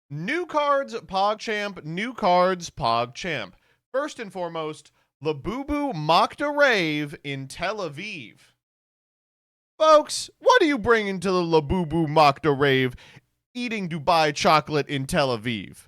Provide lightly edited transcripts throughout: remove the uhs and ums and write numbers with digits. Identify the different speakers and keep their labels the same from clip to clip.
Speaker 1: New cards, PogChamp. New cards, PogChamp. First and foremost, Labubu Makda Rave in Tel Aviv. Folks, what are you bringing to the Labubu Makda Rave eating Dubai chocolate in Tel Aviv?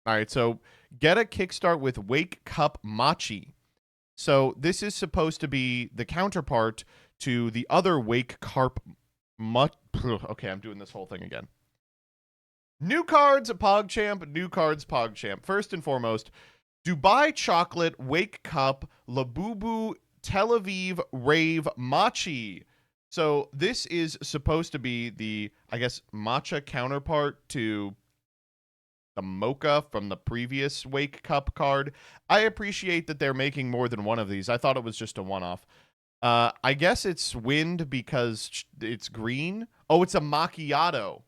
Speaker 1: All right, so get a kickstart with Wake Cup Macchi. So this is supposed to be the counterpart to the other Wake Carp. Okay, I'm doing this whole thing again. New cards, PogChamp. New cards, PogChamp. First and foremost, Dubai Chocolate Wake Cup Labubu Tel Aviv Rave Macchi. So this is supposed to be the, I guess, matcha counterpart to the mocha from the previous Wake Cup card. I appreciate that they're making more than one of these. I thought it was just a one-off. I guess it's wind because it's green. Oh, it's a macchiato.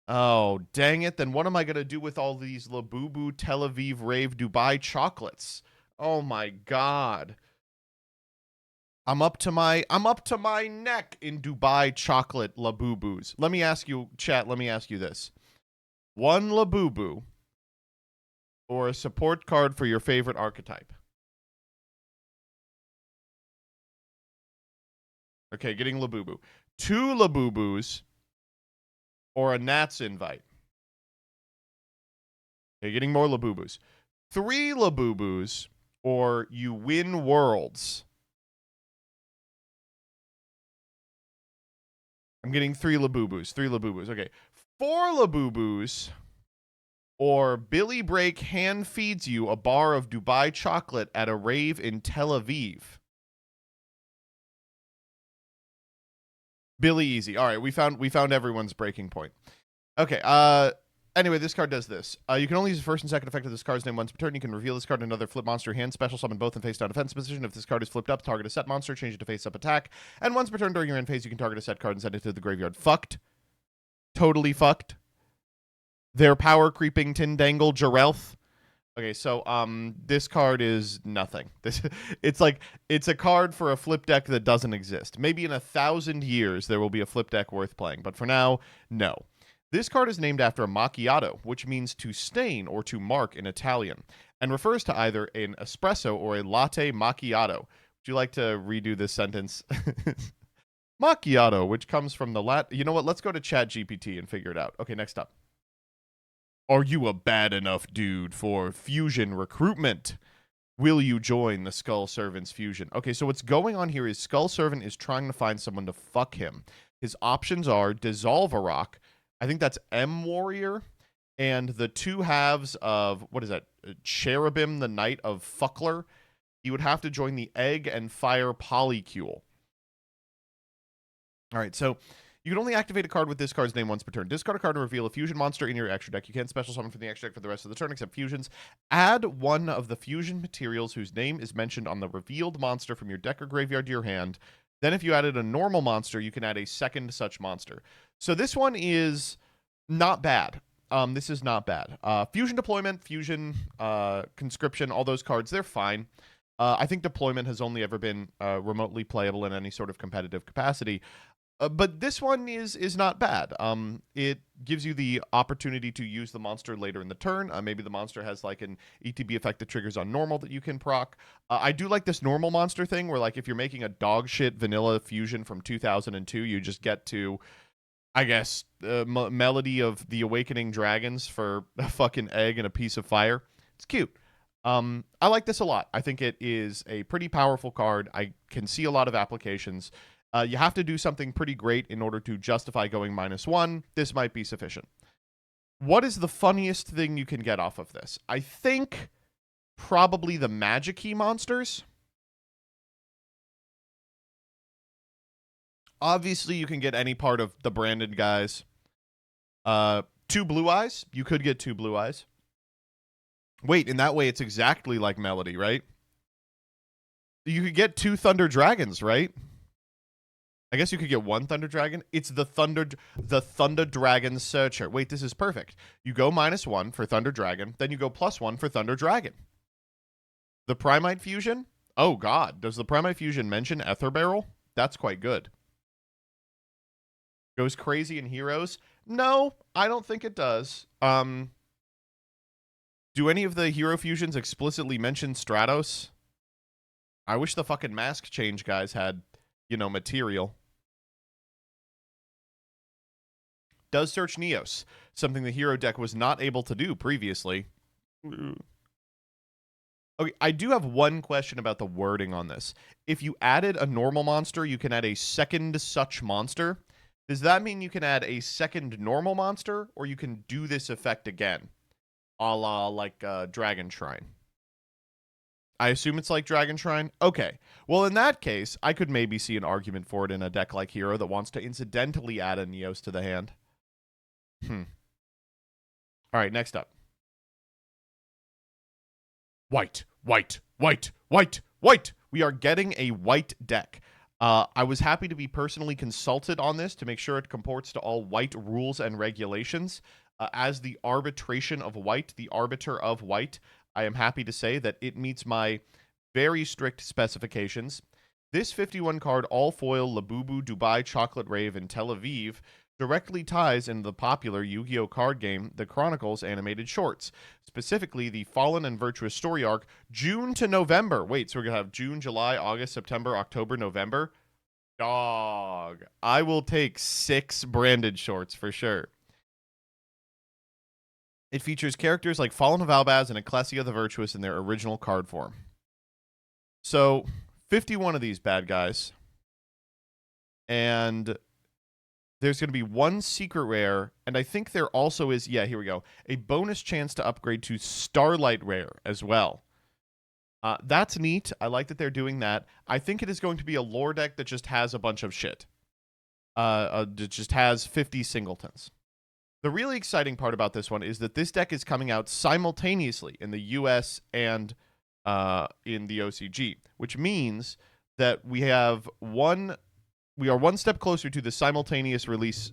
Speaker 1: Oh, dang it. Then what am I going to do with all these Labubu Tel Aviv Rave Dubai chocolates? Oh my god. I'm up to my neck in Dubai chocolate Labubus. Let me ask you, chat, let me ask you this. One Labubu or a support card for your favorite archetype? Okay, getting Labubu. Two Labubus or a Nats invite? Okay, getting more Labubus. Three Labubus or you win worlds? I'm getting three Labubus. Three Labubus. Okay. Four Labubus or Billy Break hand feeds you a bar of Dubai chocolate at a rave in Tel Aviv. Billy Easy. All right, we found everyone's breaking point. Okay. Anyway, this card does this. You can only use the first and second effect of this card's name once per turn. You can reveal this card in another flip monster hand, special summon both in face down defense position. If this card is flipped up, target a set monster, change it to face up attack. And once per turn during your end phase, you can target a set card and send it to the graveyard. Fucked. Totally fucked. Their power creeping Tindangle Jarelth. Okay, so this card is nothing. It's a card for a flip deck that doesn't exist. Maybe in 1,000 years there will be a flip deck worth playing, but for now, no. This card is named after a macchiato, which means to stain or to mark in Italian, and refers to either an espresso or a latte macchiato. Would you like to redo this sentence? Macchiato, which comes from the Latin. You know what? Let's go to ChatGPT and figure it out. Okay, next up. Are you a bad enough dude for fusion recruitment? Will you join the Skull Servant's fusion? Okay, so what's going on here is Skull Servant is trying to find someone to fuck him. His options are Dissolve a Rock. I think that's M Warrior. And the two halves of, what is that? Cherubim, the Knight of Fuckler. You would have to join the Egg and Fire Polycule. All right, so you can only activate a card with this card's name once per turn. Discard a card and reveal a fusion monster in your extra deck. You can't special summon from the extra deck for the rest of the turn except fusions. Add one of the fusion materials whose name is mentioned on the revealed monster from your deck or graveyard to your hand. Then if you added a normal monster, you can add a second such monster. So this one is not bad. This is not bad. Fusion Deployment, Fusion Conscription, all those cards, they're fine. I think Deployment has only ever been remotely playable in any sort of competitive capacity. But this one is not bad. It gives you the opportunity to use the monster later in the turn. Maybe the monster has like an ETB effect that triggers on normal that you can proc. I do like this normal monster thing where like if you're making a dog shit vanilla fusion from 2002, you just get to, I guess, Melody of the Awakening Dragons for a fucking egg and a piece of fire. It's cute. I like this a lot. I think it is a pretty powerful card. I can see a lot of applications. You have to do something pretty great in order to justify going -1. This might be sufficient. What is the funniest thing you can get off of this? I think probably the Magic Key monsters. Obviously, you can get any part of the branded guys. 2 Blue Eyes. You could get 2 Blue Eyes. Wait, in that way, it's exactly like Melody, right? You could get 2 Thunder Dragons, right? I guess you could get 1 Thunder Dragon. It's the Thunder Dragon Searcher. Wait, this is perfect. You go -1 for Thunder Dragon, then you go +1 for Thunder Dragon. The Primite Fusion? Oh god, does the Primite Fusion mention Ether Barrel? That's quite good. Goes crazy in Heroes. No, I don't think it does. Do any of the hero fusions explicitly mention Stratos? I wish the fucking mask change guys had, material. Does search Neos, something the hero deck was not able to do previously. Okay, I do have one question about the wording on this. If you added a normal monster, you can add a second such monster. Does that mean you can add a second normal monster, or you can do this effect again? A la like Dragon Shrine. I assume it's like Dragon Shrine. Okay. Well, in that case, I could maybe see an argument for it in a deck like Hero that wants to incidentally add a Neos to the hand. All right, next up. White, white, white, white, white. We are getting a white deck. I was happy to be personally consulted on this to make sure it comports to all white rules and regulations. As the arbitration of white, the arbiter of white, I am happy to say that it meets my very strict specifications. This 51 card all foil Labubu Dubai Chocolate Rave in Tel Aviv directly ties into the popular Yu-Gi-Oh card game, the Chronicles animated shorts, specifically the Fallen and Virtuous story arc, June to November. Wait, so we're going to have June, July, August, September, October, November? Dog. I will take 6 branded shorts for sure. It features characters like Fallen of Albaz and Ecclesia the Virtuous in their original card form. So, 51 of these bad guys. And there's going to be one secret rare, and I think there also is, yeah, here we go, a bonus chance to upgrade to Starlight Rare as well. That's neat. I like that they're doing that. I think it is going to be a lore deck that just has a bunch of shit. It just has 50 singletons. The really exciting part about this one is that this deck is coming out simultaneously in the US and in the OCG, which means that we are one step closer to the simultaneous release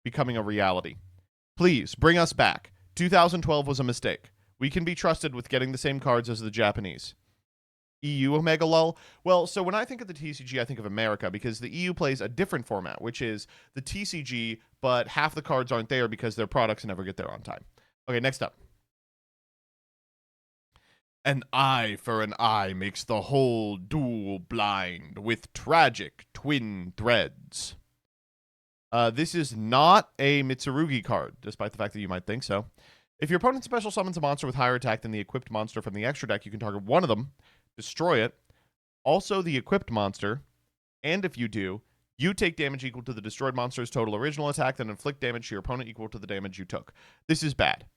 Speaker 1: becoming a reality. Please, bring us back. 2012 was a mistake. We can be trusted with getting the same cards as the Japanese. EU Omega Lull? Well, so when I think of the TCG, I think of America, because the EU plays a different format, which is the TCG, but half the cards aren't there because their products never get there on time. Okay, next up. An eye for an eye makes the whole duel blind with tragic twin threads. This is not a Mitsurugi card, despite the fact that you might think so. If your opponent special summons a monster with higher attack than the equipped monster from the extra deck, you can target one of them, destroy it, also the equipped monster, and if you do, you take damage equal to the destroyed monster's total original attack, then inflict damage to your opponent equal to the damage you took. This is bad.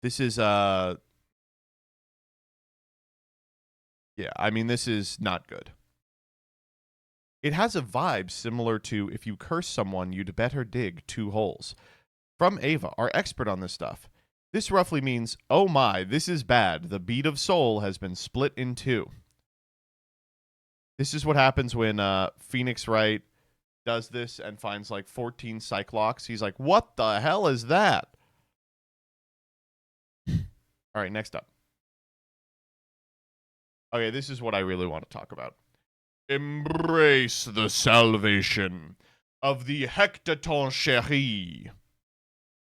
Speaker 1: This is, yeah, I mean, this is not good. It has a vibe similar to if you curse someone, you'd better dig 2 holes. From Ava, our expert on this stuff. This roughly means, oh my, this is bad. The bead of soul has been split in 2. This is what happens when Phoenix Wright does this and finds like 14 Cyclops. He's like, what the hell is that? All right, next up. Okay, this is what I really want to talk about. Embrace the salvation of the Hecatoncheire.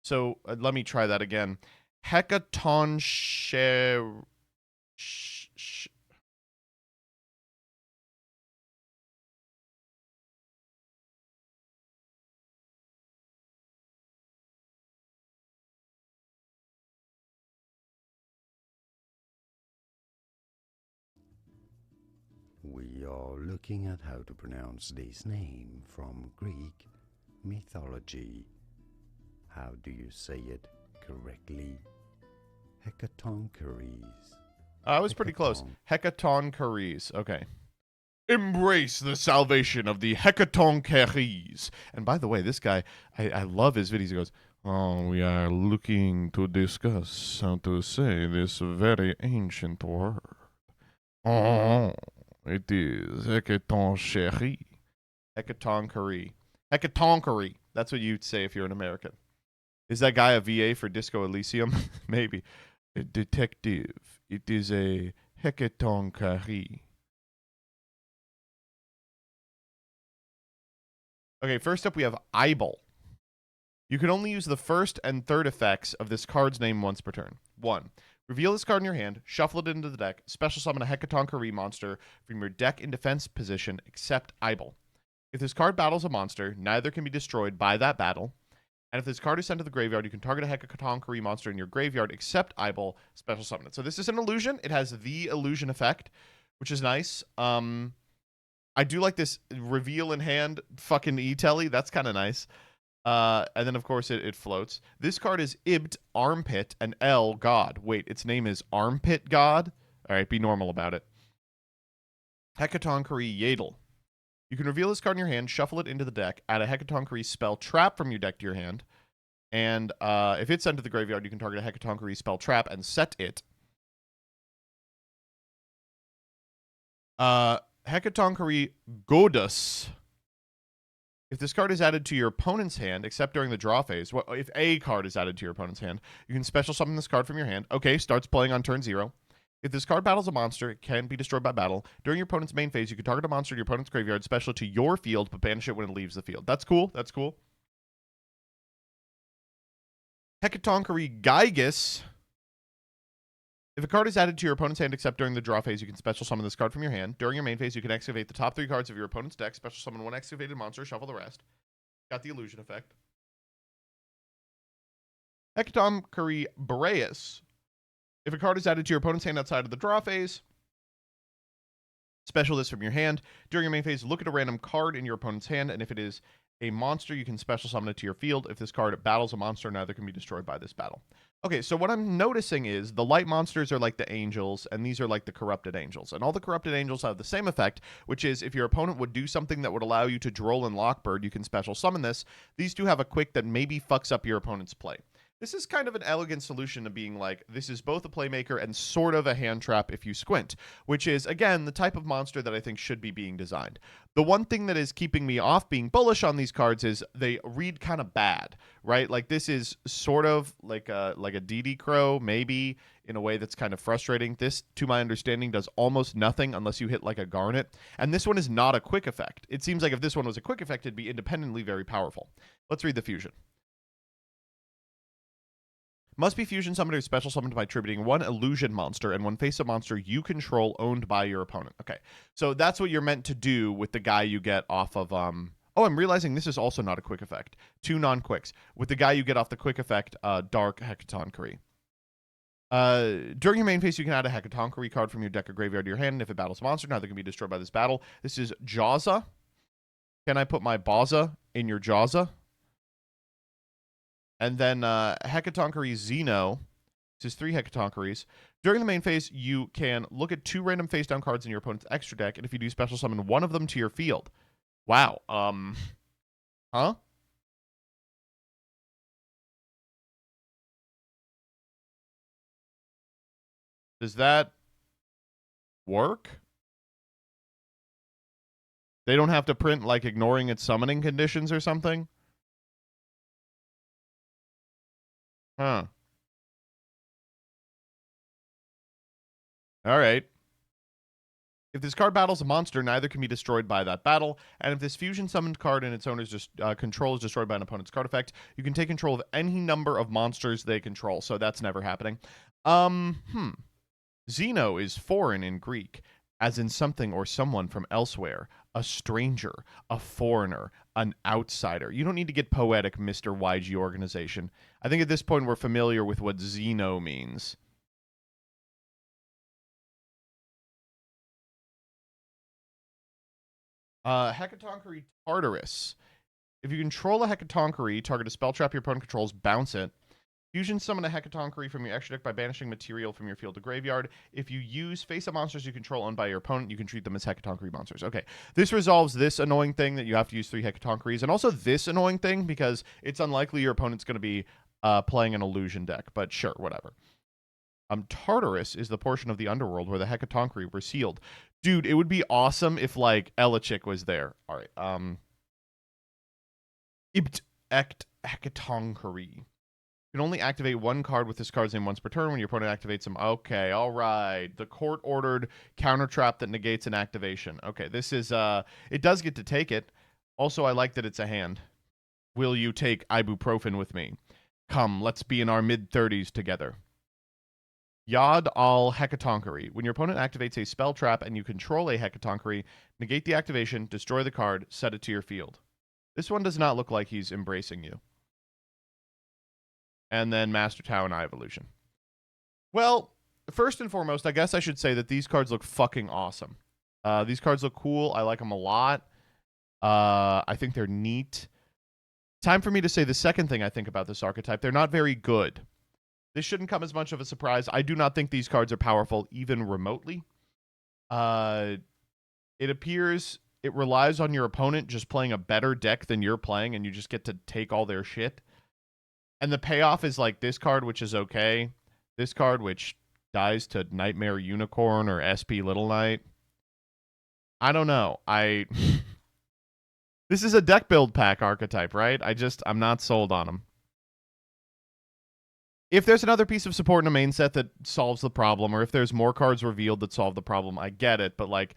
Speaker 1: So let me try that again. Hecatoncheire.
Speaker 2: We are looking at how to pronounce this name from Greek mythology. How do you say it correctly? Hecatoncheires.
Speaker 1: I was pretty close. Hecatoncheires. Okay. Embrace the salvation of the Hecatoncheires. And by the way, this guy, I love his videos. He goes, oh, we are looking to discuss how to say this very ancient word. Oh, it is Hecatoncheire. Hecatoncheire. Hecatoncheire. That's what you'd say if you're an American. Is that guy a VA for Disco Elysium? Maybe. A detective. It is a Hecatoncheire. Okay, first up we have Eyeball. You can only use the first and third effects of this card's name once per turn. 1. Reveal this card in your hand, shuffle it into the deck, special summon a Hecatoncheire monster from your deck in defense position except Eyeball. If this card battles a monster, neither can be destroyed by that battle. And if this card is sent to the graveyard, you can target a Hecatoncheire monster in your graveyard except Eyeball, special summon it. So this is an illusion. It has the illusion effect, which is nice. I do like this reveal in hand fucking E-Telly. That's kind of nice. And then, of course, it floats. This card is Ibt, Armpit, and L, God. Wait, its name is Armpit God? All right, be normal about it. Hecatoncheire Yadel. You can reveal this card in your hand, shuffle it into the deck, add a Hecatoncheire spell trap from your deck to your hand, and if it's sent to the graveyard, you can target a Hecatoncheire spell trap and set it. Hecatoncheire Godus. If this card is added to your opponent's hand, except during the draw phase, if a card is added to your opponent's hand, you can special summon this card from your hand. Okay, starts playing on turn 0. If this card battles a monster, it can be destroyed by battle. During your opponent's main phase, you can target a monster in your opponent's graveyard, special to your field, but banish it when it leaves the field. That's cool. That's cool. Hecatoncheire Gygus. If a card is added to your opponent's hand except during the draw phase, you can special summon this card from your hand. During your main phase, you can excavate the top 3 cards of your opponent's deck, special summon 1 excavated monster, shuffle the rest. Got the illusion effect. Hecatoncheire Boreas. If a card is added to your opponent's hand outside of the draw phase, special this from your hand. During your main phase, look at a random card in your opponent's hand, and if it is a monster, you can special summon it to your field. If this card battles a monster, neither can be destroyed by this battle. Okay, so what I'm noticing is the light monsters are like the angels, and these are like the corrupted angels. And all the corrupted angels have the same effect, which is if your opponent would do something that would allow you to droll and Lockbird, you can special summon this. These two have a quick that maybe fucks up your opponent's play. This is kind of an elegant solution to being like, this is both a playmaker and sort of a hand trap if you squint, which is, again, the type of monster that I think should be being designed. The one thing that is keeping me off being bullish on these cards is they read kind of bad, right? Like this is sort of like a DD Crow, maybe, in a way that's kind of frustrating. This, to my understanding, does almost nothing unless you hit like a Garnet. And this one is not a quick effect. It seems like if this one was a quick effect, it'd be independently very powerful. Let's read the fusion. Must be fusion summoned or special summoned by tributing 1 illusion monster and 1 face-up monster you control owned by your opponent. Okay, so that's what you're meant to do with the guy you get off of... Oh, I'm realizing this is also not a quick effect. 2 non-quicks. With the guy you get off the quick effect, Dark Hecatoncheire. During your main phase, you can add a Hecatoncheire card from your deck or graveyard to your hand. If it battles a monster, neither can be destroyed by this battle. This is Jawza. Can I put my Baza in your Jawza? And then Hecatoncheire Xeno. This is 3 Hecatoncheires. During the main phase, you can look at 2 random face-down cards in your opponent's extra deck, and if you do special summon 1 of them to your field. Wow. Huh? Does that work? They don't have to print, like, ignoring its summoning conditions or something? Huh. All right. If this card battles a monster, neither can be destroyed by that battle. And if this fusion summoned card and its owner's control is destroyed by an opponent's card effect, you can take control of any number of monsters they control. So that's never happening. Xeno is foreign in Greek, as in something or someone from elsewhere. A stranger, a foreigner, an outsider. You don't need to get poetic, Mr. YG Organization. I think at this point we're familiar with what Xeno means. Hecatoncheire Tartarus. If you control a Hecatoncheire, target a spell trap your opponent controls, bounce it. Fusion summon a Hecatoncheire from your extra deck by banishing material from your field to graveyard. If you use face-up monsters you control owned by your opponent, you can treat them as Hecatoncheire monsters. Okay, this resolves this annoying thing that you have to use 3 Hecatoncheires, and also this annoying thing because it's unlikely your opponent's going to be playing an illusion deck, but sure, whatever. Tartarus is the portion of the underworld where the Hecatoncheire were sealed. Dude, it would be awesome if, like, Elachik was there. All right, Ibt Ect Hecatoncheire. You can only activate 1 card with this card's name once per turn when your opponent activates him. Okay, all right. The court-ordered counter trap that negates an activation. Okay, this is, it does get to take it. Also, I like that it's a hand. Will you take ibuprofen with me? Come, let's be in our mid-30s together. Yad al Hecatoncheire. When your opponent activates a spell trap and you control a Hecatoncheire, negate the activation, destroy the card, set it to your field. This one does not look like he's embracing you. And then Master Tau and Eye Evolution. Well, first and foremost, I guess I should say that these cards look fucking awesome. These cards look cool. I like them a lot. I think they're neat. Time for me to say the second thing I think about this archetype. They're not very good. This shouldn't come as much of a surprise. I do not think these cards are powerful even remotely. It appears it relies on your opponent just playing a better deck than you're playing, and you just get to take all their shit. And the payoff is like this card, which is okay. This card, which dies to Nightmare Unicorn or SP Little Knight. I don't know. This is a deck build pack archetype, right? I'm not sold on them. If there's another piece of support in a main set that solves the problem, or if there's more cards revealed that solve the problem, I get it. But like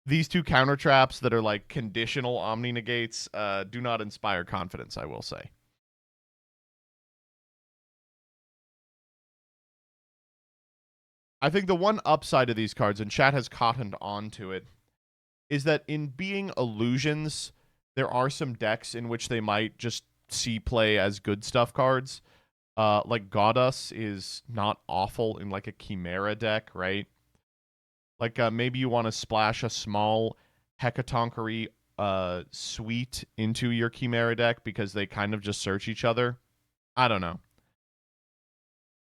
Speaker 1: these two counter traps that are like conditional Omni negates do not inspire confidence, I will say. I think the one upside of these cards, and chat has cottoned on to it, is that in being illusions, there are some decks in which they might just see play as good stuff cards. Like Goddess is not awful in like a Chimera deck, right? Like maybe you want to splash a small Hecatoncheire suite into your Chimera deck because they kind of just search each other. I don't know.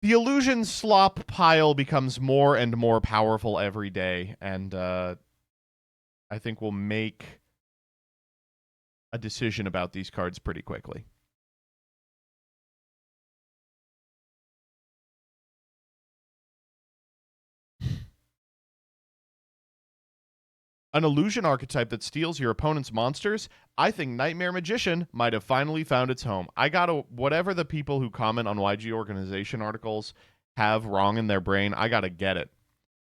Speaker 1: The illusion slop pile becomes more and more powerful every day, and I think we'll make a decision about these cards pretty quickly. An illusion archetype that steals your opponent's monsters? I think Nightmare Magician might have finally found its home. I gotta, whatever the people who comment on YG organization articles have wrong in their brain, I gotta get it.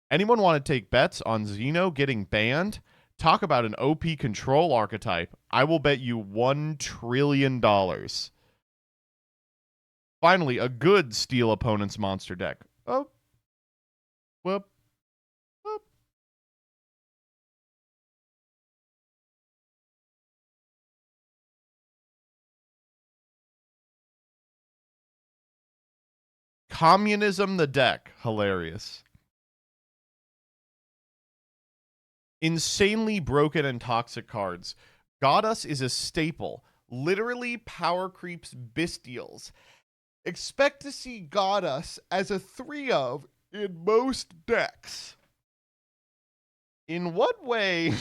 Speaker 1: Anyone want to take bets on Xeno getting banned? Talk about an OP control archetype. I will bet you $1 trillion. Finally, a good steal opponent's monster deck. Oh. Whoop. Communism the deck. Hilarious. Insanely broken and toxic cards. Goddess is a staple. Literally power creeps bestials. Expect to see Goddess as a 3-of in most decks. In what way?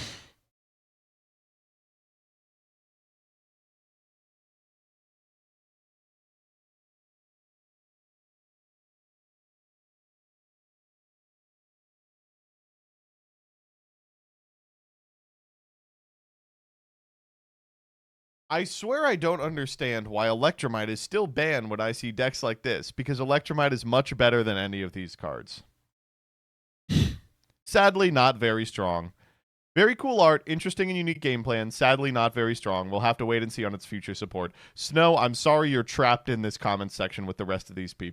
Speaker 1: I swear I don't understand why Electromite is still banned when I see decks like this, because Electromite is much better than any of these cards. Sadly, not very strong. Very cool art, interesting and unique game plan, sadly not very strong. We'll have to wait and see on its future support. Snow, I'm sorry you're trapped in this comment section with the rest of these people.